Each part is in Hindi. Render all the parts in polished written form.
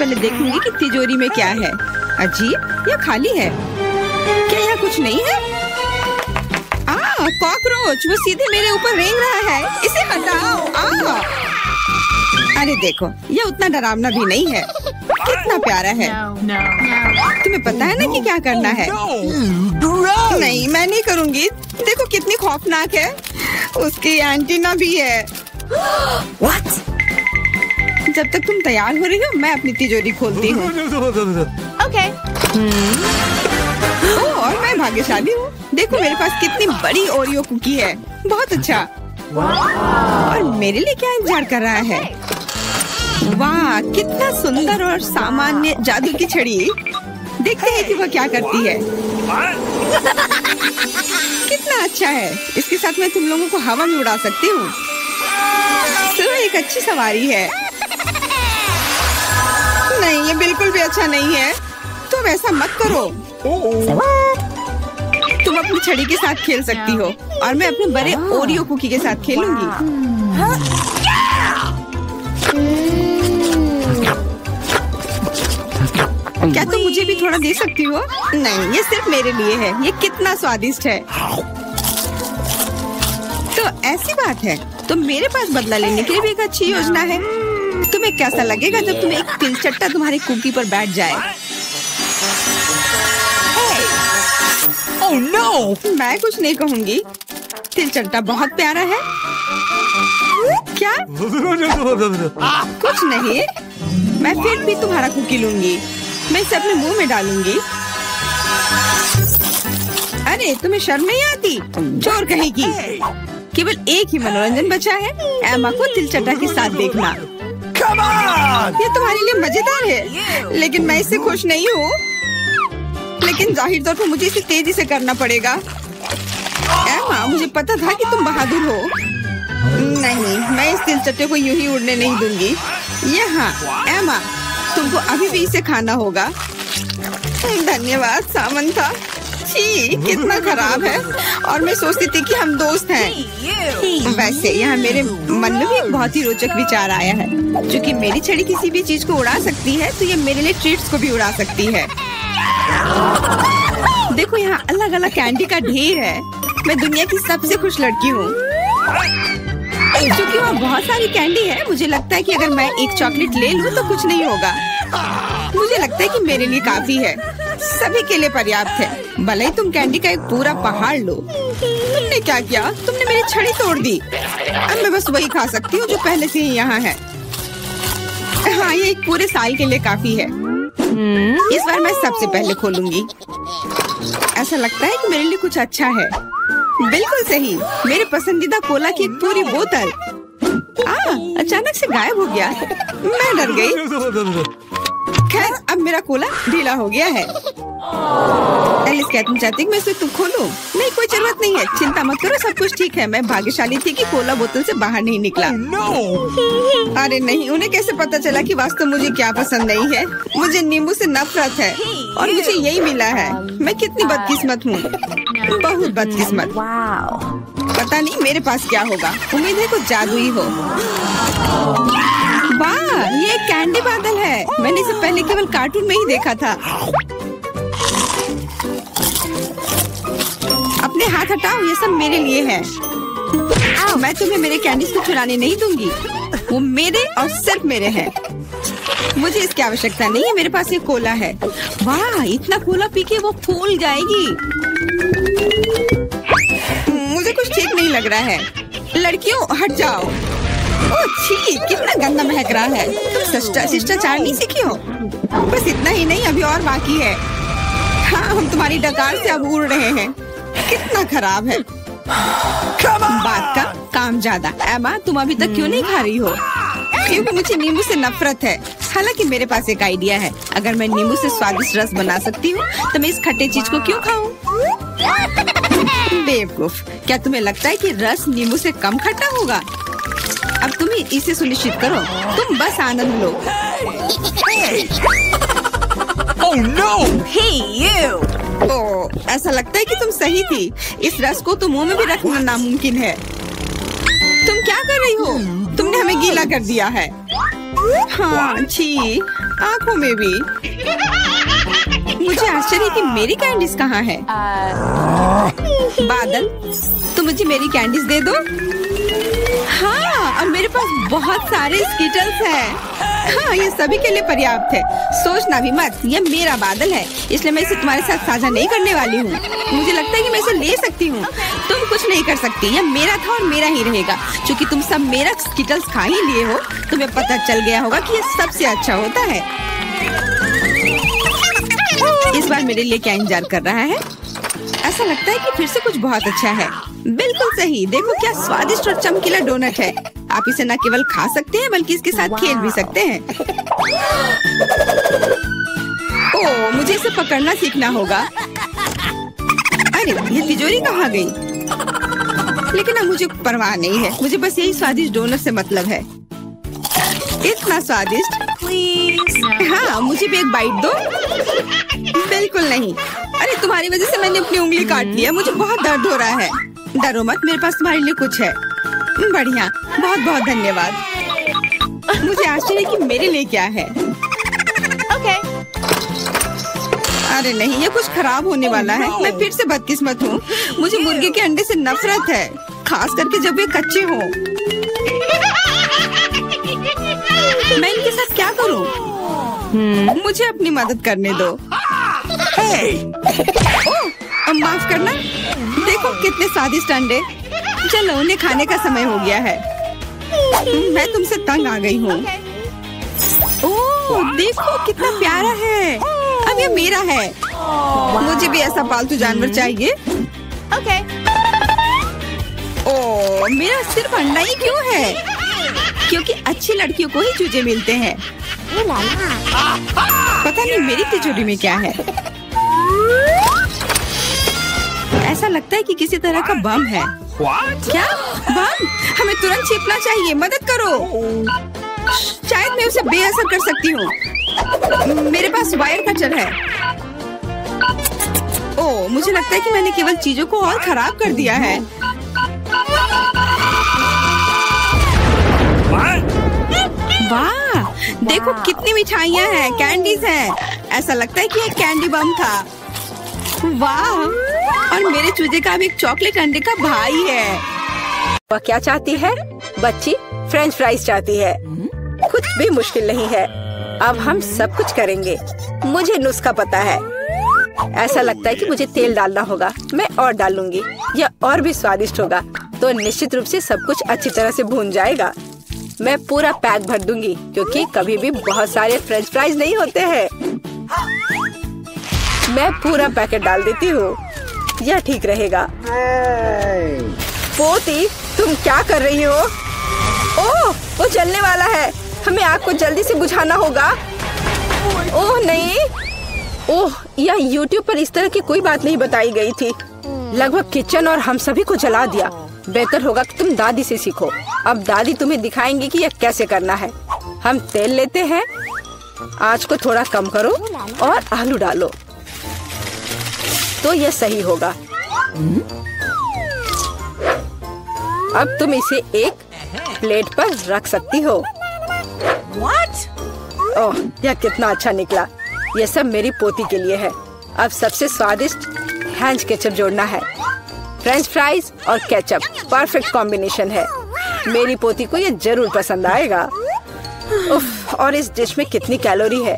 पहले देखूंगी कि तिजोरी में क्या है। अजीब, यह खाली है। क्या यहाँ कुछ नहीं है? कॉकरोच, वो सीधे मेरे ऊपर रेंग रहा है। इसे हटाओ। अरे देखो, ये उतना डरावना भी नहीं है। कितना प्यारा है। तुम्हें पता है ना कि क्या करना है? नहीं, मैं नहीं करूँगी। देखो कितनी खौफनाक है। उसकी एंटीना भी है। What? जब तक तुम तैयार हो रही हो, मैं अपनी तिजोरी खोलती हूँ। Okay. और मैं भाग्यशाली हूँ। देखो मेरे पास कितनी बड़ी ओरियो कुकी है। बहुत अच्छा। और मेरे लिए क्या इंतजार कर रहा है? वाह, कितना सुंदर और सामान्य जादू की छड़ी। देखते हैं कि वह क्या करती है। कितना अच्छा है। इसके साथ मैं तुम लोगों को हवा में उड़ा सकती हूँ। तो एक अच्छी सवारी है। नहीं, ये बिल्कुल भी अच्छा नहीं है। तुम ऐसा मत करो। तुम अपनी छड़ी के साथ खेल सकती हो और मैं अपने बड़े ओरियो कुकी के साथ खेलूंगी। क्या तुम मुझे भी थोड़ा दे सकती हो? नहीं, ये सिर्फ मेरे लिए है। ये कितना स्वादिष्ट है। तो ऐसी बात है, तो मेरे पास बदला लेने के लिए भी एक अच्छी योजना है। तुम्हें कैसा लगेगा जब तुम्हें एक तिलचट्टा तुम्हारी कुकी पर बैठ जाए? Oh no! मैं कुछ नहीं कहूँगी। तिलचट्टा बहुत प्यारा है। क्या? कुछ नहीं। मैं फिर भी तुम्हारा कुकी लूंगी। मैं इसे अपने मुंह में डालूंगी। अरे तुम्हें शर्म नहीं आती? चोर कहेगी। केवल एक ही मनोरंजन बचा है, एमा को तिलचट्टा के साथ देखना। ये तुम्हारे लिए मजेदार है, लेकिन मैं इससे खुश नहीं हूँ। लेकिन जाहिर तौर पर मुझे इसे तेजी से करना पड़ेगा। एमा, मुझे पता था कि तुम बहादुर हो। नहीं, मैं इस तिलचट्टे को यूं ही उड़ने नहीं दूंगी। यहाँ एमा, तुमको अभी भी इसे खाना होगा। धन्यवाद सामंथा। छी, कितना खराब है। और मैं सोचती थी कि हम दोस्त हैं। वैसे यहाँ मेरे मन में भी एक बहुत ही रोचक विचार आया है। क्योंकि मेरी छड़ी किसी भी चीज को उड़ा सकती है, तो ये मेरे लिए ट्रीट्स को भी उड़ा सकती है। देखो यहाँ अलग अलग कैंडी का ढेर है। मैं दुनिया की सबसे खुश लड़की हूँ। क्योंकि वहाँ बहुत सारी कैंडी है, मुझे लगता है कि अगर मैं एक चॉकलेट ले लूँ तो कुछ नहीं होगा। मुझे लगता है कि मेरे लिए काफी है। सभी के लिए पर्याप्त है। भले ही तुम कैंडी का एक पूरा पहाड़ लो। तुमने क्या किया? तुमने मेरी छड़ी तोड़ दी। अब मैं बस वही खा सकती हूँ जो पहले से ही यहाँ है। हाँ, ये एक पूरे साल के लिए काफी है। इस बार मैं सबसे पहले खोलूंगी। ऐसा लगता है कि मेरे लिए कुछ अच्छा है। बिल्कुल सही, मेरे पसंदीदा कोला की एक पूरी बोतल। अचानक से गायब हो गया। मैं डर गई। खैर, अब मेरा कोला ढीला हो गया है। एलिस, क्या तुम चाहती मैं इसे खोलूं? नहीं, कोई जरूरत नहीं है। चिंता मत करो, सब कुछ ठीक है। मैं भाग्यशाली थी कि कोला बोतल से बाहर नहीं निकला। अरे नहीं, उन्हें कैसे पता चला कि वास्तव मुझे क्या पसंद नहीं है? मुझे नींबू से नफरत है और मुझे यही मिला है। मैं कितनी बदकिस्मत हूँ, बहुत बदकिस्मत। पता नहीं मेरे पास क्या होगा। उम्मीद है कुछ जादुई हो। वाह, ये कैंडी बादल है। मैंने इसे पहले केवल कार्टून में ही देखा था। अपने हाथ हटाओ, ये सब मेरे लिए है। मैं तुम्हें मेरे कैंडीज को चुराने नहीं दूंगी। वो मेरे और सिर्फ मेरे हैं। मुझे इसकी आवश्यकता नहीं है। मेरे पास ये कोला है। वाह, इतना कोला पी के वो फूल जाएगी। मुझे कुछ ठीक नहीं लग रहा है। लड़कियों, हट जाओ। ओह छी, कितना गंदा महक रहा है। तुम शिष्टाचार नहीं सीखी हो? बस इतना ही नहीं, अभी और बाकी है। हाँ, हम तुम्हारी डकार से अब उड़ रहे हैं। कितना खराब है। बात का काम ज्यादा। एमा, तुम अभी तक क्यों नहीं खा रही हो? क्योंकि मुझे नींबू से नफरत है। हालांकि मेरे पास एक आइडिया है। अगर मैं नींबू से स्वादिष्ट रस बना सकती हूँ, तो मैं इस खट्टे चीज को क्यों खाऊं? बेवकूफ, क्या तुम्हें लगता है कि रस नींबू से कम खट्टा होगा? अब तुम इसे सुनिश्चित करो। तुम बस आनंद लो। Oh no! Hey, you! ओह, ऐसा लगता है कि तुम सही थी। इस रस को तो मुंह में भी रखना नामुमकिन है। तुम क्या कर रही हो? तुमने हमें गीला कर दिया है। हाँ, छी। आँखों में भी। मुझे आश्चर्य कि मेरी कैंडीज कहाँ है? बादल, तुम मुझे मेरी कैंडीज दे दो। हाँ, और मेरे पास बहुत सारे स्कीटल्स हैं। हाँ, ये सभी के लिए पर्याप्त है। सोचना भी मत, ये मेरा बादल है, इसलिए मैं इसे तुम्हारे साथ साझा नहीं करने वाली हूँ। मुझे लगता है कि मैं इसे ले सकती हूँ। तुम कुछ नहीं कर सकती, यह मेरा था और मेरा ही रहेगा। क्योंकि तुम सब मेरा स्कीटल्स खा ही लिए हो, तुम्हें पता चल गया होगा कि ये सबसे अच्छा होता है। इस बार मेरे लिए क्या इंतजार कर रहा है? ऐसा लगता है कि फिर से कुछ बहुत अच्छा है। बिल्कुल सही, देखो क्या स्वादिष्ट और चमकीला डोनट है। आप इसे न केवल खा सकते हैं बल्कि इसके साथ खेल भी सकते हैं। ओह, मुझे इसे पकड़ना सीखना होगा। अरे, ये तिजोरी कहाँ गई? लेकिन अब मुझे परवाह नहीं है, मुझे बस यही स्वादिष्ट डोनट से मतलब है। इतना स्वादिष्ट। हाँ, मुझे भी एक बाइट दो। बिल्कुल नहीं। अरे, तुम्हारी वजह से मैंने अपनी उंगली काट लिया, मुझे बहुत दर्द हो रहा है। डरो मत, मेरे पास तुम्हारे लिए कुछ है। बढ़िया, बहुत बहुत धन्यवाद। मुझे आश्चर्य कि मेरे लिए क्या है। Okay. अरे नहीं, ये कुछ खराब होने वाला है। मैं फिर से बदकिस्मत हूँ। मुझे मुर्गे के अंडे से नफरत है, खास करके जब वे कच्चे हों। मैं इनके साथ क्या करूँ? मुझे अपनी मदद करने दो। ओह, माफ करना। देखो कितने स्वादिष्ट अंडे। चलो, उन्हें खाने का समय हो गया है। मैं तुमसे तंग आ गई हूँ। ओह, देखो कितना प्यारा है। अब ये मेरा है। मुझे भी ऐसा पालतू जानवर चाहिए। Okay. ओह, मेरा सिर्फ अंडा ही क्यों है? क्योंकि अच्छी लड़कियों को ही चूजे मिलते हैं। पता नहीं मेरी तिजोरी में क्या है। ऐसा लगता है कि किसी तरह का बम है। What? क्या बम? हमें तुरंत छिपना चाहिए, मदद करो। शायद मैं उसे बेअसर कर सकती हूँ। मेरे पास वायर कटर है। ओह, मुझे लगता है कि मैंने केवल चीजों को और खराब कर दिया है। वाह, देखो कितनी मिठाइयाँ हैं, कैंडीज हैं। ऐसा लगता है कि ये कैंडी बम था। वाह, और मेरे चूजे का भी एक चॉकलेट अंडे का भाई है। वह क्या चाहती है? बच्ची फ्रेंच फ्राइज चाहती है। कुछ भी मुश्किल नहीं है, अब हम सब कुछ करेंगे। मुझे नुस्खा पता है। ऐसा लगता है कि मुझे तेल डालना होगा। मैं और डालूंगी, यह और भी स्वादिष्ट होगा। तो निश्चित रूप से सब कुछ अच्छी तरह से भून जाएगा। मैं पूरा पैक भर दूंगी, क्योंकि कभी भी बहुत सारे फ्रेंच फ्राइज नहीं होते हैं। मैं पूरा पैकेट डाल देती हूँ, यह ठीक रहेगा। पोती, तुम क्या कर रही हो? ओह, वो जलने वाला है। हमें आग को जल्दी से बुझाना होगा। ओह नहीं, ओह, यह YouTube पर इस तरह की कोई बात नहीं बताई गई थी। लगभग किचन और हम सभी को जला दिया। बेहतर होगा कि तुम दादी से सीखो। अब दादी तुम्हें दिखाएंगी कि यह कैसे करना है। हम तेल लेते हैं, आंच को थोड़ा कम करो और आलू डालो, तो यह सही होगा। अब तुम इसे एक प्लेट पर रख सकती हो। What? ओह, यह कितना अच्छा निकला। यह सब मेरी पोती के लिए है। अब सबसे स्वादिष्ट हैंच केचप जोड़ना है। फ्रेंच फ्राइज और केचप परफेक्ट कॉम्बिनेशन है। मेरी पोती को यह जरूर पसंद आएगा। उफ, और इस डिश में कितनी कैलोरी है।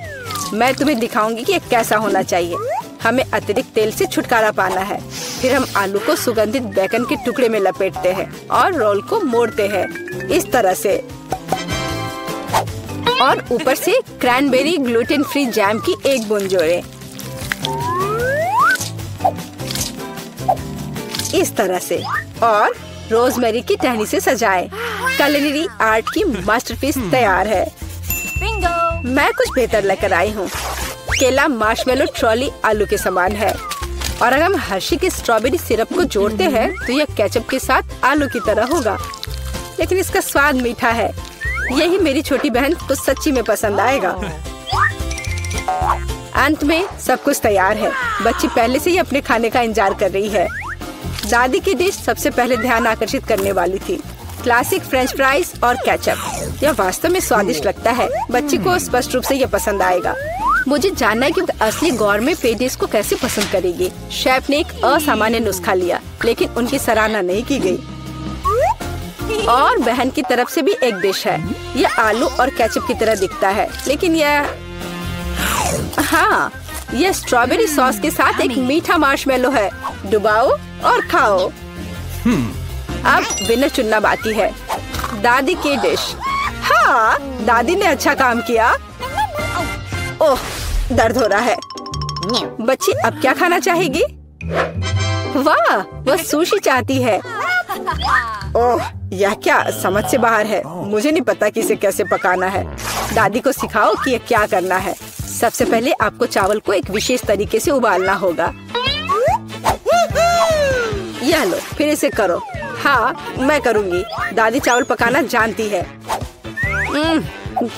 मैं तुम्हें दिखाऊंगी कि यह कैसा होना चाहिए। हमें अतिरिक्त तेल से छुटकारा पाना है। फिर हम आलू को सुगंधित बेकन के टुकड़े में लपेटते हैं और रोल को मोड़ते हैं इस तरह से, और ऊपर से क्रैनबेरी ग्लूटेन फ्री जैम की एक बूंद जोड़ें। इस तरह से, और रोजमेरी की टहनी से सजाएं। culinary आर्ट की मास्टरपीस तैयार है। Bingo! मैं कुछ बेहतर लेकर आई हूँ। केला मार्शमेलो ट्रॉली आलू के समान है, और अगर हम हर्शी के स्ट्रॉबेरी सिरप को जोड़ते हैं तो यह केचप के साथ आलू की तरह होगा, लेकिन इसका स्वाद मीठा है। यही मेरी छोटी बहन को सच्ची में पसंद आएगा। अंत में सब कुछ तैयार है। बच्ची पहले से ही अपने खाने का इंतजार कर रही है। दादी की डिश सबसे पहले ध्यान आकर्षित करने वाली थी। क्लासिक फ्रेंच फ्राइज और केचप। यह वास्तव में स्वादिष्ट लगता है। बच्चे को स्पष्ट रूप से यह पसंद आएगा। मुझे जानना है कि असली गौरमेट पेडिस को कैसे पसंद करेगी। शेफ ने एक असामान्य नुस्खा लिया, लेकिन उनकी सराहना नहीं की गई। और बहन की तरफ से भी एक डिश है। यह आलू और केचप की तरह दिखता है, लेकिन हाँ, यह स्ट्रॉबेरी सॉस के साथ एक मीठा मार्शमेलो है। डुबाओ और खाओ। अब विनर चुनना बाकी है। दादी की डिश। हाँ, दादी ने अच्छा काम किया। ओह, दर्द हो रहा है। बच्ची अब क्या खाना चाहेगी? वाह, वह सुशी चाहती है। ओह, यह क्या समझ से बाहर है। मुझे नहीं पता कि इसे कैसे पकाना है। दादी को सिखाओ कि यह क्या करना है। सबसे पहले आपको चावल को एक विशेष तरीके से उबालना होगा। यह लो, फिर इसे करो। हाँ, मैं करूँगी। दादी चावल पकाना जानती है।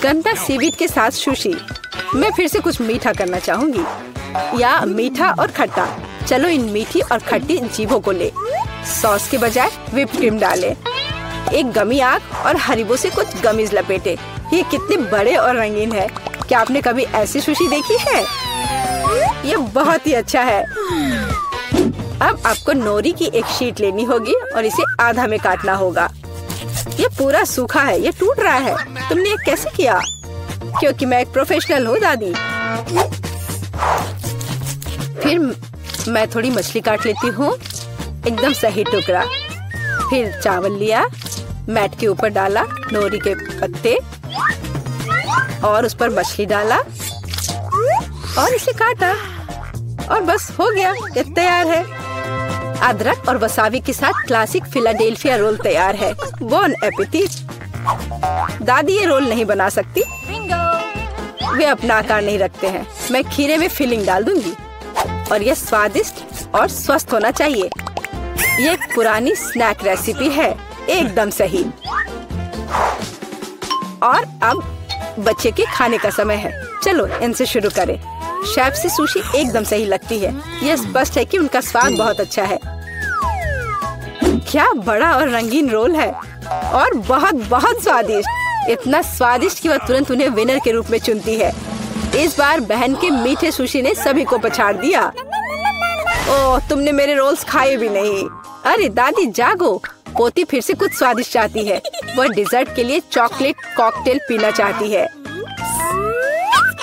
गंदा सीवीड के साथ सुशी। मैं फिर से कुछ मीठा करना चाहूँगी, या मीठा और खट्टा। चलो इन मीठी और खट्टी जीभों को ले। सॉस के बजाय व्हिप क्रीम डालें। एक गमी आग और हरीबो से कुछ गमीज लपेटे। ये कितने बड़े और रंगीन है। क्या आपने कभी ऐसी सुशी देखी है? ये बहुत ही अच्छा है। अब आपको नोरी की एक शीट लेनी होगी और इसे आधा में काटना होगा। ये पूरा सूखा है, ये टूट रहा है। तुमने ये कैसे किया? क्योंकि मैं एक प्रोफेशनल हूँ दादी। फिर मैं थोड़ी मछली काट लेती हूँ, एकदम सही टुकड़ा। फिर चावल लिया, मैट के ऊपर डाला, नोरी के पत्ते और उस पर मछली डाला और इसे काटा और बस हो गया, ये तैयार है। अदरक और वसाबी के साथ क्लासिक फिलाडेल्फिया रोल तैयार है। Bone appétit. दादी ये रोल नहीं बना सकती, वे अपना आकार नहीं रखते हैं। मैं खीरे में फिलिंग डाल दूंगी और यह स्वादिष्ट और स्वस्थ होना चाहिए। ये एक पुरानी स्नैक रेसिपी है, एकदम सही। और अब बच्चे के खाने का समय है। चलो इनसे शुरू करें। शेफ से सुशी एकदम सही लगती है। यह स्पष्ट है कि उनका स्वाद बहुत अच्छा है। क्या बड़ा और रंगीन रोल है और बहुत बहुत स्वादिष्ट। इतना स्वादिष्ट कि वह तुरंत उन्हें विनर के रूप में चुनती है। इस बार बहन के मीठे सुशी ने सभी को पछाड़ दिया। ओह, तुमने मेरे रोल्स खाए भी नहीं। अरे दादी जागो, पोती फिर से कुछ स्वादिष्ट चाहती है। वह डिजर्ट के लिए चॉकलेट कॉकटेल पीना चाहती है।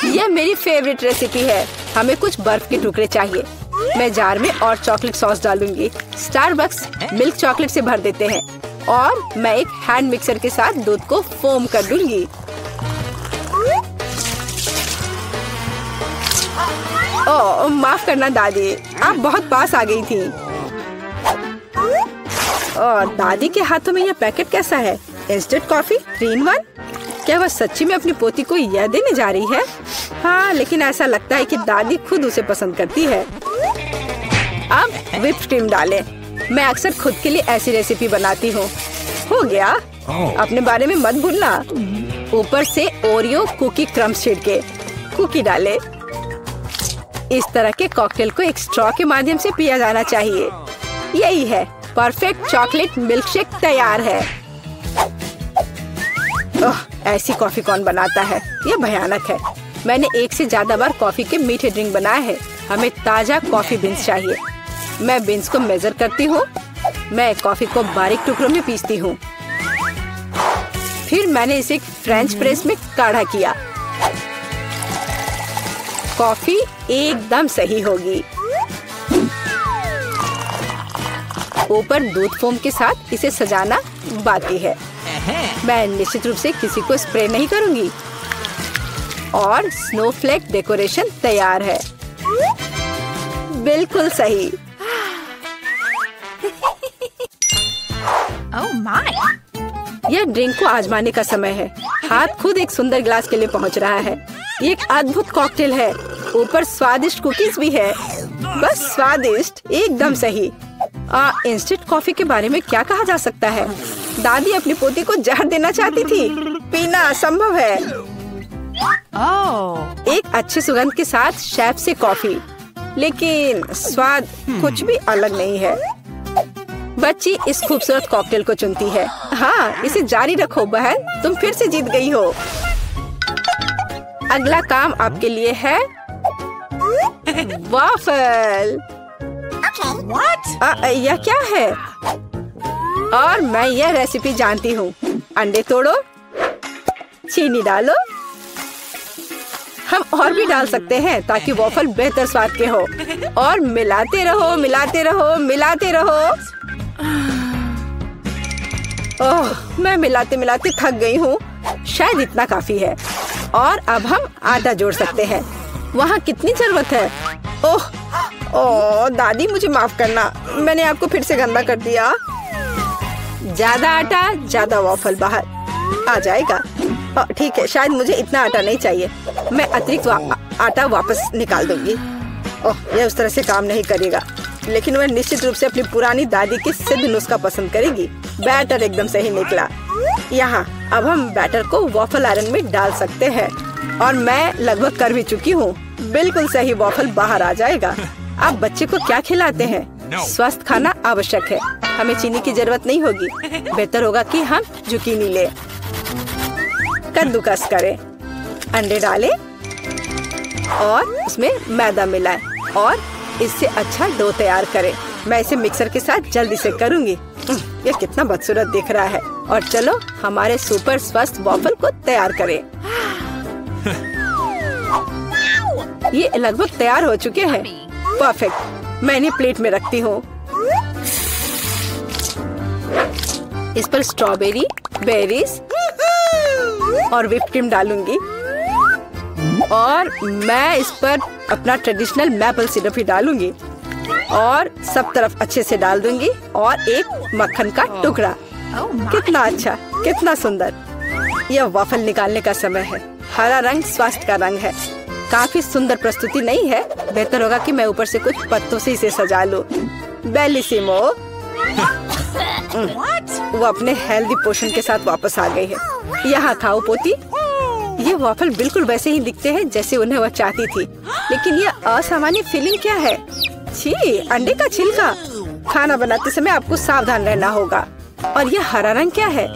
यह मेरी फेवरेट रेसिपी है। हमें कुछ बर्फ के टुकड़े चाहिए। मैं जार में और चॉकलेट सॉस डालूंगी। स्टारबक्स मिल्क चॉकलेट से भर देते हैं और मैं एक हैंड मिक्सर के साथ दूध को फोम कर दूंगी। ओह, माफ करना दादी, आप बहुत पास आ गई थी। और दादी के हाथों में यह पैकेट कैसा है? Instant coffee 3 in 1। क्या वह सच्ची में अपनी पोती को यह देने जा रही है? हाँ, लेकिन ऐसा लगता है कि दादी खुद उसे पसंद करती है। अब व्हिप क्रीम डालें। मैं अक्सर खुद के लिए ऐसी रेसिपी बनाती हूँ। हो गया। अपने बारे में मत भूलना। ऊपर से ओरियो कुकी क्रम्स छिड़के। कुकी डाले। इस तरह के कॉकटेल को एक स्ट्रॉ के माध्यम से पिया जाना चाहिए। यही है, परफेक्ट चॉकलेट मिल्कशेक तैयार है। ओह, ऐसी कॉफी कौन बनाता है? यह भयानक है। मैंने 1 से ज्यादा बार कॉफी के मीठे ड्रिंक बनाए हैं। हमें ताजा कॉफी बीन्स चाहिए। मैं बीन्स को मेजर करती हूँ। मैं कॉफी को बारीक टुकड़ों में पीसती हूँ। फिर मैंने इसे फ्रेंच प्रेस में काढ़ा किया। कॉफी एकदम सही होगी। ऊपर दूध फोम के साथ इसे सजाना बाकी है। मैं निश्चित रूप से किसी को स्प्रे नहीं करूंगी। और स्नोफ्लेक डेकोरेशन तैयार है। बिल्कुल सही। Oh my! यह ड्रिंक को आजमाने का समय है। हाथ खुद एक सुंदर गिलास के लिए पहुंच रहा है। ये एक अद्भुत कॉकटेल है। ऊपर स्वादिष्ट कुकीज भी है। बस स्वादिष्ट, एकदम सही। इंस्टेंट कॉफी के बारे में क्या कहा जा सकता है? दादी अपनी पोती को जहर देना चाहती थी। पीना असंभव है। Oh. एक अच्छे सुगंध के साथ शेफ से कॉफी, लेकिन स्वाद कुछ भी अलग नहीं है। बच्ची इस खूबसूरत कॉकटेल को चुनती है। हाँ, इसे जारी रखो बहन, तुम फिर से जीत गई हो। अगला काम आपके लिए है वॉफल। What? यह क्या है? और मैं यह रेसिपी जानती हूँ। अंडे तोड़ो, चीनी डालो, हम और भी डाल सकते हैं ताकि वॉफल बेहतर स्वाद के हो। और मिलाते रहो, मिलाते रहो, मिलाते रहो। ओह, मैं मिलाते मिलाते थक गई हूँ। शायद इतना काफी है। और अब हम आटा जोड़ सकते हैं। वहाँ कितनी जरूरत है? ओह ओह दादी, मुझे माफ करना, मैंने आपको फिर से गंदा कर दिया। ज्यादा आटा, ज्यादा वॉफल बाहर आ जाएगा। ठीक है, शायद मुझे इतना आटा नहीं चाहिए। मैं अतिरिक्त आटा वापस निकाल दूंगी। ओह, यह उस तरह से काम नहीं करेगा, लेकिन वह निश्चित रूप से अपनी पुरानी दादी की सिद्ध नुस्खा पसंद करेगी। बैटर एकदम सही निकला। यहाँ अब हम बैटर को वॉफल आयरन में डाल सकते हैं। और मैं लगभग कर भी चुकी हूँ। बिल्कुल सही वॉफल बाहर आ जाएगा। आप बच्चे को क्या खिलाते हैं? स्वस्थ खाना आवश्यक है। हमें चीनी की जरूरत नहीं होगी। बेहतर होगा कि हम जुकीनी ले। कद्दूकस करें, अंडे डालें और उसमें मैदा मिलाएं और इससे अच्छा डो तैयार करें। मैं इसे मिक्सर के साथ जल्दी से करूंगी। यह कितना बदसूरत दिख रहा है। और चलो हमारे सुपर स्वस्थ वॉफल को तैयार करें। ये लगभग तैयार हो चुके हैं। परफेक्ट। मैं इन्हें प्लेट में रखती हूँ। इस पर स्ट्रॉबेरी, बेरीज और व्हिप क्रीम डालूंगी। और मैं इस पर अपना ट्रेडिशनल मैपल सिरप ही डालूंगी और सब तरफ अच्छे से डाल दूंगी। और एक मक्खन का टुकड़ा। कितना अच्छा, कितना सुंदर। यह वॉफल निकालने का समय है। हरा रंग स्वास्थ्य का रंग है। काफी सुंदर प्रस्तुति नहीं है? बेहतर होगा कि मैं ऊपर से कुछ पत्तों से इसे सजा लूं। बेलिसिमो। वो अपने हेल्दी पोषण के साथ वापस आ गई है। यहाँ खाओ पोती। ये वॉफल बिल्कुल वैसे ही दिखते हैं जैसे उन्हें वह चाहती थी। लेकिन यह असामान्य फीलिंग क्या है? छी, अंडे का छिलका। खाना बनाते समय आपको सावधान रहना होगा। और यह हरा रंग क्या है?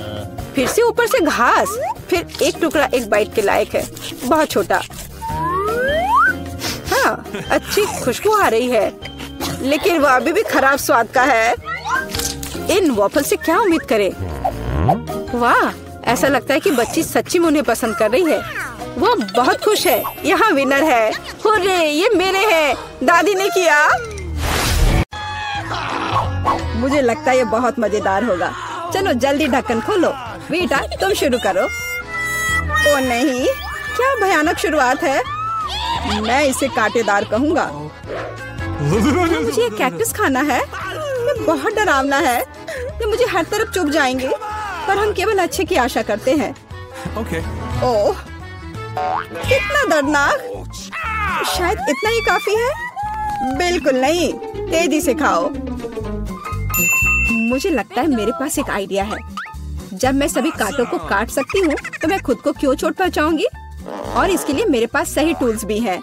फिर से ऊपर से घास। फिर एक टुकड़ा एक बाइट के लायक है, बहुत छोटा। हाँ, अच्छी खुशबू आ रही है, लेकिन वह अभी भी खराब स्वाद का है। इन वॉफल से क्या उम्मीद करें? वाह, ऐसा लगता है कि बच्ची सच्ची में उन्हें पसंद कर रही है। वो बहुत खुश है। यहाँ विनर है। हुर्रे, ये मेरे हैं। दादी ने किया। मुझे लगता है ये बहुत मजेदार होगा। चलो जल्दी ढक्कन खोलो। बेटा, तुम शुरू करो। ओ नहीं, क्या भयानक शुरुआत है। मैं इसे कांटेदार कहूँगा। मुझे कैक्टस खाना है। ये बहुत डरावना है। ये मुझे हर तरफ चुभ जाएंगे। पर हम केवल अच्छे की आशा करते हैं। Okay. ओह, कितना दर्दनाक। शायद इतना ही काफी है। बिल्कुल नहीं, तेजी से खाओ। मुझे लगता है मेरे पास एक आइडिया है। जब मैं सभी कांटों को काट सकती हूँ तो मैं खुद को क्यों चोट पहुँचाऊंगी? और इसके लिए मेरे पास सही टूल्स भी हैं।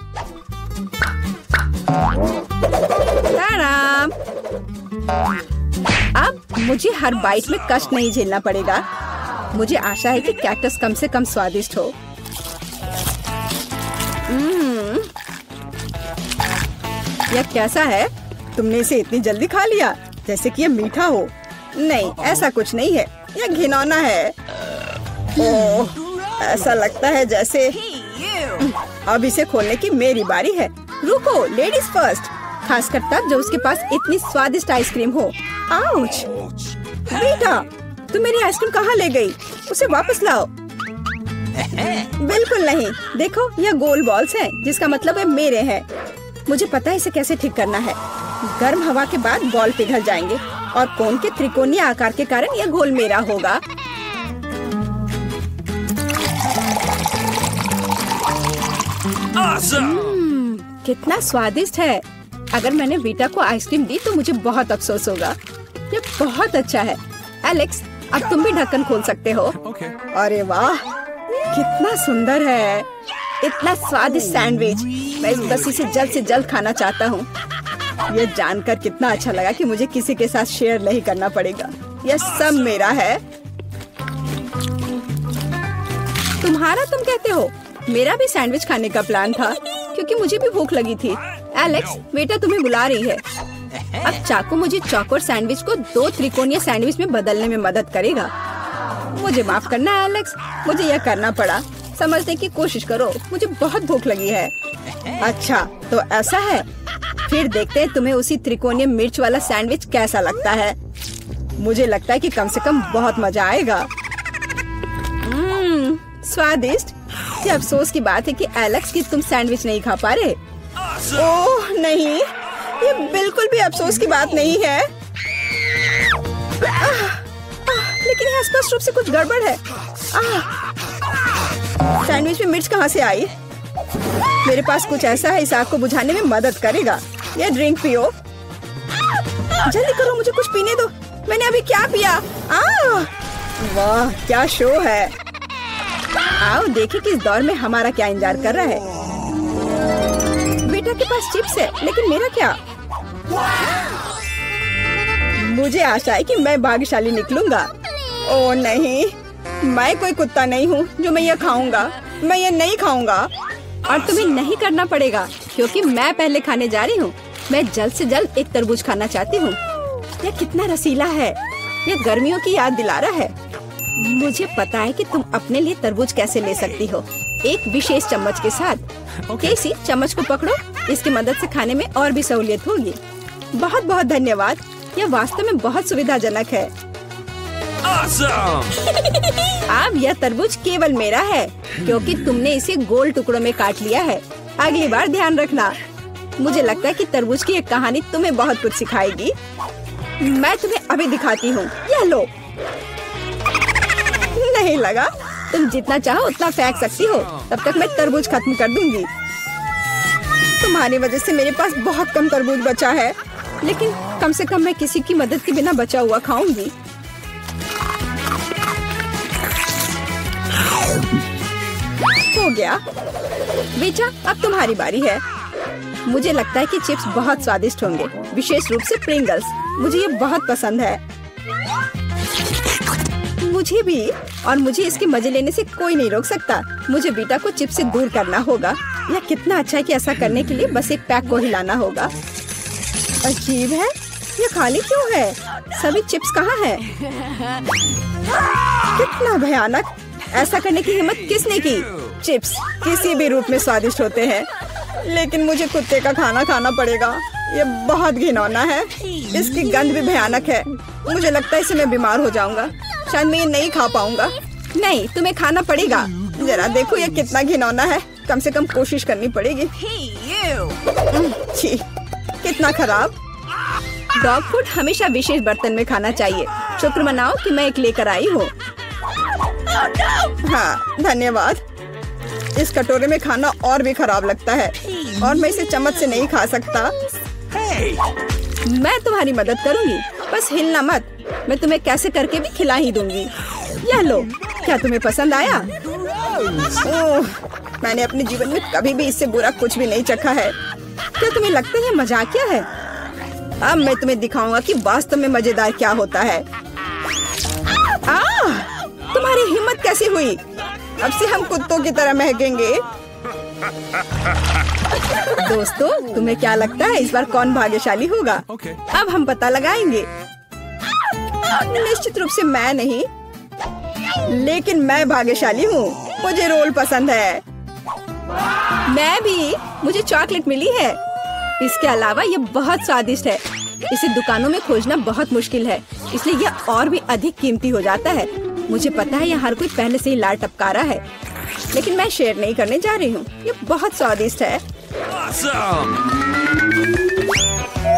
ताराम! अब मुझे हर बाइट में कष्ट नहीं झेलना पड़ेगा। मुझे आशा है कि कैक्टस कम से कम स्वादिष्ट हो। यह कैसा है? तुमने इसे इतनी जल्दी खा लिया जैसे कि यह मीठा हो। नहीं, ऐसा कुछ नहीं है। यह घिनौना है। ओह, ऐसा लगता है जैसे। अब इसे खोलने की मेरी बारी है। रुको, लेडीज फर्स्ट। खासकर तब जब उसके पास इतनी स्वादिष्ट आइसक्रीम हो। आउच! बेटा, तुम मेरी आइसक्रीम कहाँ ले गई? उसे वापस लाओ। बिल्कुल नहीं। देखो, यह गोल बॉल्स हैं, जिसका मतलब है मेरे हैं। मुझे पता है इसे कैसे ठीक करना है। गर्म हवा के बाद बॉल पिघल जाएंगे और कोन के त्रिकोणीय आकार के कारण यह गोल मेरा होगा। कितना स्वादिष्ट है। अगर मैंने बीटा को आइसक्रीम दी तो मुझे बहुत अफसोस होगा। ये बहुत अच्छा है। एलेक्स, अब तुम भी ढक्कन खोल सकते हो। Okay. अरे वाह, कितना सुंदर है। इतना स्वादिष्ट सैंडविच। मैं बस इसे जल्द से जल्द खाना चाहता हूँ। ये जानकर कितना अच्छा लगा कि मुझे किसी के साथ शेयर नहीं करना पड़ेगा। यह सब मेरा है। तुम्हारा तुम कहते हो? मेरा भी सैंडविच खाने का प्लान था क्योंकि मुझे भी भूख लगी थी। एलेक्स, बेटा तुम्हें बुला रही है। अब चाकू मुझे चौकोर सैंडविच को 2 त्रिकोणीय सैंडविच में बदलने में मदद करेगा। मुझे माफ करना एलेक्स, मुझे यह करना पड़ा। समझने की कोशिश करो, मुझे बहुत भूख लगी है। अच्छा तो ऐसा है, फिर देखते हैं तुम्हें उसी त्रिकोणीय मिर्च वाला सैंडविच कैसा लगता है। मुझे लगता है कि कम से कम बहुत मजा आएगा। स्वादिष्ट। ये अफसोस की बात है कि एलेक्स की तुम सैंडविच नहीं खा पा रहे। ओह नहीं, ये बिल्कुल भी अफसोस की बात नहीं है। लेकिन यहाँ स्पष्ट रूप से कुछ गड़बड़ है। सैंडविच में मिर्च कहाँ से आई? मेरे पास कुछ ऐसा है, इस आग को बुझाने में मदद करेगा। ये ड्रिंक पियो। जल्दी करो, मुझे कुछ पीने दो। मैंने अभी क्या पिया? वाह क्या शो है। आओ देखें कि इस दौर में हमारा क्या इंतजार कर रहा है। बेटा के पास चिप्स है, लेकिन मेरा क्या? मुझे आशा है कि मैं भाग्यशाली निकलूंगा। ओह नहीं, मैं कोई कुत्ता नहीं हूँ जो मैं ये खाऊंगा। मैं ये नहीं खाऊंगा। और तुम्हें नहीं करना पड़ेगा क्योंकि मैं पहले खाने जा रही हूँ। मैं जल्द से जल्द एक तरबूज खाना चाहती हूँ। यह कितना रसीला है। यह गर्मियों की याद दिला रहा है। मुझे पता है कि तुम अपने लिए तरबूज कैसे ले सकती हो, एक विशेष चम्मच के साथ। केसी, चम्मच को पकड़ो। इसकी मदद से खाने में और भी सहूलियत होगी। बहुत बहुत धन्यवाद। यह वास्तव में बहुत सुविधाजनक है। अब यह तरबूज केवल मेरा है क्योंकि तुमने इसे गोल टुकड़ों में काट लिया है। अगली बार ध्यान रखना। मुझे लगता है कि तरबूज की एक कहानी तुम्हें बहुत कुछ सिखाएगी। मैं तुम्हें अभी दिखाती हूँ। यह लो। नहीं लगा? तुम जितना चाहो उतना फेंक सकती हो। तब तक मैं तरबूज खत्म कर दूंगी। तुम्हारी वजह से मेरे पास बहुत कम तरबूज बचा है, लेकिन कम से कम मैं किसी की मदद के बिना बचा हुआ खाऊंगी। हो गया। बेटा, अब तुम्हारी बारी है। मुझे लगता है कि चिप्स बहुत स्वादिष्ट होंगे, विशेष रूप से प्रिंगल्स। मुझे ये बहुत पसंद है। मुझे भी, और मुझे इसके मजे लेने से कोई नहीं रोक सकता। मुझे बीटा को चिप्स से दूर करना होगा। यह कितना अच्छा है कि ऐसा करने के लिए बस एक पैक को हिलाना होगा। अजीब है, ये खाली क्यों है? सभी चिप्स कहाँ है? कितना भयानक। ऐसा करने की हिम्मत किसने की? चिप्स किसी भी रूप में स्वादिष्ट होते हैं, लेकिन मुझे कुत्ते का खाना खाना पड़ेगा। ये बहुत घिनौना है। इसकी गंध भी भयानक है। मुझे लगता है इससे मैं बीमार हो जाऊंगा। शायद मैं ये नहीं खा पाऊंगा। नहीं, तुम्हें खाना पड़ेगा। जरा देखो ये कितना घिनौना है। कम से कम कोशिश करनी पड़ेगी। छी, कितना खराब। डॉग फूड हमेशा विशेष बर्तन में खाना चाहिए। शुक्र मनाओ कि मैं एक लेकर आई हूँ। हाँ धन्यवाद। इस कटोरे में खाना और भी खराब लगता है और मैं इसे चम्मच से नहीं खा सकता। मैं तुम्हारी मदद करूंगी, बस हिलना मत। मैं तुम्हें कैसे करके भी खिला ही दूंगी। यह लो। क्या तुम्हें पसंद आया? ओह, मैंने अपने जीवन में कभी भी इससे बुरा कुछ भी नहीं चखा है। क्या तुम्हें लगता है ये मजाकिया है? अब मैं तुम्हें दिखाऊंगा कि वास्तव में मजेदार क्या होता है। तुम्हारी हिम्मत कैसी हुई? अब से हम कुत्तों की तरह महकेंगे। दोस्तों, तुम्हें क्या लगता है इस बार कौन भाग्यशाली होगा? अब हम पता लगाएंगे। निश्चित रूप से मैं नहीं, लेकिन मैं भाग्यशाली हूँ। मुझे रोल पसंद है। मैं भी। मुझे चॉकलेट मिली है। इसके अलावा ये बहुत स्वादिष्ट है। इसे दुकानों में खोजना बहुत मुश्किल है, इसलिए यह और भी अधिक कीमती हो जाता है। मुझे पता है यह हर कोई पहले से ही लाल टपका रहा है, लेकिन मैं शेयर नहीं करने जा रही हूँ। ये बहुत स्वादिष्ट है।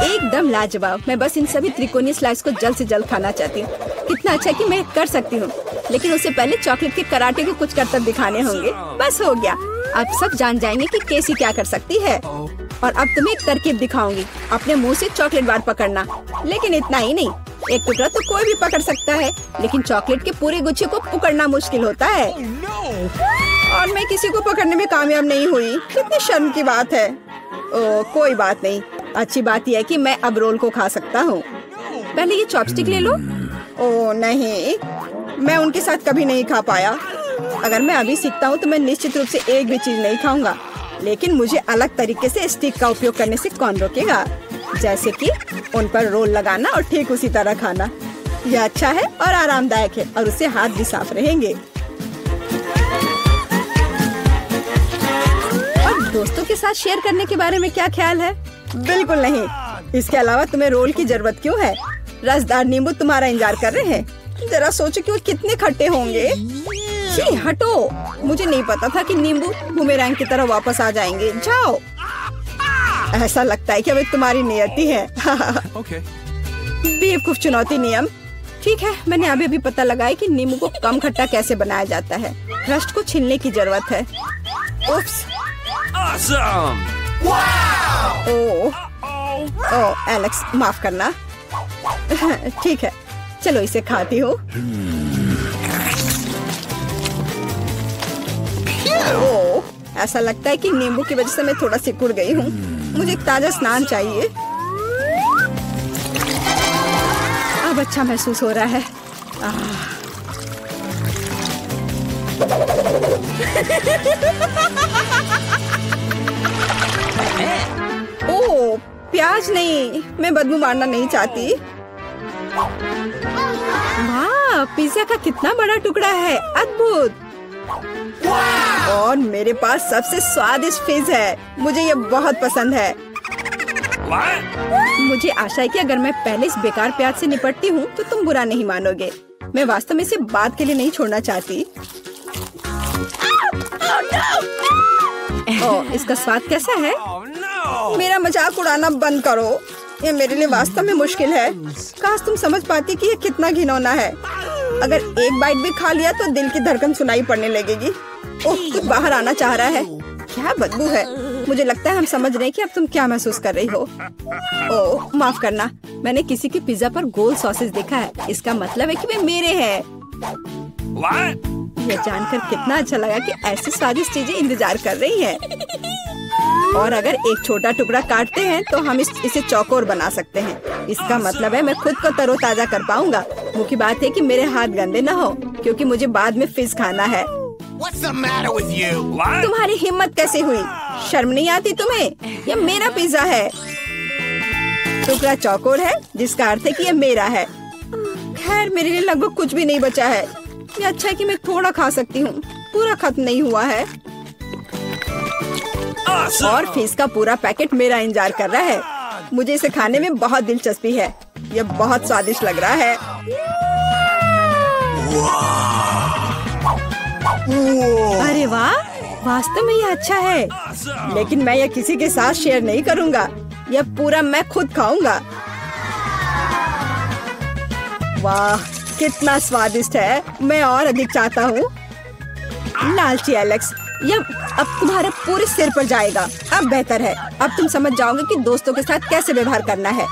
एकदम लाजवाब। मैं बस इन सभी त्रिकोणीय स्लाइस को जल्द से जल्द खाना चाहती हूँ। कितना अच्छा कि मैं कर सकती हूँ, लेकिन उससे पहले चॉकलेट के कराटे को कुछ करतब दिखाने होंगे। बस हो गया। अब सब जान जाएंगे कि केसी क्या कर सकती है। और अब तुम्हें एक तरकीब दिखाऊंगी। अपने मुंह से चॉकलेट बार पकड़ना, लेकिन इतना ही नहीं। एक टुकड़ा तो कोई भी पकड़ सकता है, लेकिन चॉकलेट के पूरे गुच्छे को पकड़ना मुश्किल होता है। और मैं किसी को पकड़ने में कामयाब नहीं हुई। कितनी शर्म की बात है। ओह, कोई बात नहीं। अच्छी बात यह है कि मैं अब रोल को खा सकता हूँ। पहले ये चॉपस्टिक ले लो। ओह नहीं, मैं उनके साथ कभी नहीं खा पाया। अगर मैं अभी सीखता हूँ तो मैं निश्चित रूप से एक भी चीज नहीं खाऊंगा, लेकिन मुझे अलग तरीके से स्टिक का उपयोग करने से कौन रोकेगा, जैसे कि उन पर रोल लगाना और ठीक उसी तरह खाना। यह अच्छा है और आरामदायक है और उससे हाथ भी साफ रहेंगे। और दोस्तों के साथ शेयर करने के बारे में क्या ख्याल है? बिल्कुल नहीं। इसके अलावा तुम्हें रोल की जरूरत क्यों है? रसदार नींबू तुम्हारा इंतजार कर रहे हैं। जरा सोचो कि वो कितने खट्टे होंगे। छी, हटो। मुझे नहीं पता था कि नींबू बूमेरैंग की तरह वापस आ जाएंगे। जाओ। ऐसा लगता है कि अब तुम्हारी नियति है। Okay. बेवकूफ चुनौती नियम। ठीक है, मैंने अभी भी पता लगाया कि नींबू को कम खट्टा कैसे बनाया जाता है। क्रस्ट को छीलने की जरूरत है। उप्स। Awesome. ओह एलेक्स, माफ करना। ठीक है, चलो इसे खाती हूँ। ओह, ऐसा लगता है कि नींबू की वजह से मैं थोड़ा सिकुड़ गई हूँ। मुझे एक ताजा स्नान चाहिए। अब अच्छा महसूस हो रहा है। ओह, प्याज नहीं, मैं बदबू मारना नहीं चाहती। वाह, पिज्जा का कितना बड़ा टुकड़ा है, अद्भुत। और मेरे पास सबसे स्वादिष्ट फिज है। मुझे ये बहुत पसंद है। मुझे आशा है कि अगर मैं पहले इस बेकार प्याज से निपटती हूँ तो तुम बुरा नहीं मानोगे। मैं वास्तव में इसे बाद के लिए नहीं छोड़ना चाहती। ओह, इसका स्वाद कैसा है? मेरा मजाक उड़ाना बंद करो। ये मेरे लिए वास्तव में मुश्किल है। काश तुम समझ पाती कि ये कितना घिनौना है। अगर एक बाइट भी खा लिया तो दिल की धड़कन सुनाई पड़ने लगेगी। ओह, कुछ बाहर आना चाह रहा है। क्या बदबू है। मुझे लगता है हम समझ रहे हैं कि अब तुम क्या महसूस कर रही हो। ओह, माफ करना। मैंने किसी के पिज्जा पर गोल सॉसेज देखा है। इसका मतलब है कि वे मेरे हैं। ये जानकर कितना अच्छा लगा कि ऐसी स्वादिष्ट चीजें इंतजार कर रही हैं। और अगर एक छोटा टुकड़ा काटते हैं तो हम इसे चौकोर बना सकते हैं। इसका मतलब है मैं खुद को तरोताजा कर पाऊंगा। मुख्य बात है कि मेरे हाथ गंदे न हो, क्योंकि मुझे बाद में फिज खाना है। What's the matter with you? तुम्हारी हिम्मत कैसे हुई? शर्म नहीं आती तुम्हें? ये मेरा पिज्जा है। टुकड़ा चौकोर है, जिसका अर्थ है कि ये मेरा है। खैर, मेरे लिए लगभग कुछ भी नहीं बचा है। ये अच्छा है कि मैं थोड़ा खा सकती हूँ। पूरा खत्म नहीं हुआ है। और फिज का पूरा पैकेट मेरा इंतजार कर रहा है। मुझे इसे खाने में बहुत दिलचस्पी है। यह बहुत स्वादिष्ट लग रहा है। अरे वाह, वास्तव में यह अच्छा है। लेकिन मैं यह किसी के साथ शेयर नहीं करूंगा। यह पूरा मैं खुद खाऊंगा। वाह, कितना स्वादिष्ट है। मैं और अधिक चाहता हूँ। लालची एलेक्स, यह अब तुम्हारे पूरे सिर पर जाएगा। अब बेहतर है। अब तुम समझ जाओगे कि दोस्तों के साथ कैसे व्यवहार करना है।